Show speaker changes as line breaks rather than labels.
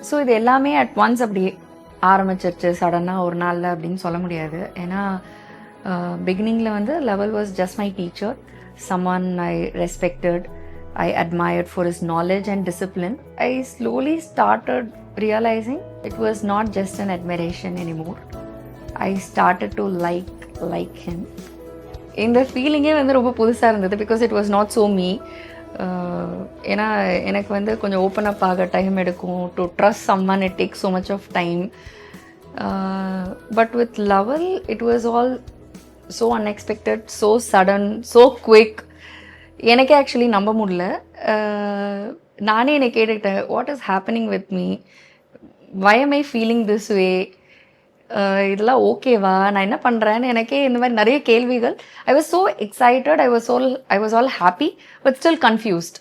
So இது எல்லாமே at once அப்படி ஆரம்பிச்சிருச்சு சடனாக ஒரு நாளில் அப்படின்னு சொல்ல முடியாது. ஏன்னா பிகினிங்கில் வந்து level was just my teacher, someone I respected, I admired for his knowledge and discipline. I slowly started realizing it was not just an admiration anymore. I started to like him. இந்த ஃபீலிங்கே வந்து ரொம்ப புதுசாக இருந்தது, because it was not so me. ஏன்னா எனக்கு வந்து கொஞ்சம் open up ஆக டைம் எடுக்கும். To trust someone it take so much of time. But with level it was all so unexpected, so sudden, so quick. எனக்கே ஆக்சுவலி நம்ப முடியல. நானே என்னை கேட்டுக்கிட்டேன், what is happening with me, why am I feeling this way, இதெல்லாம் ஓகேவா, நான் என்ன பண்ணுறேன்னு எனக்கே இந்த மாதிரி நிறைய கேள்விகள். I was so excited, I was all happy, but still confused.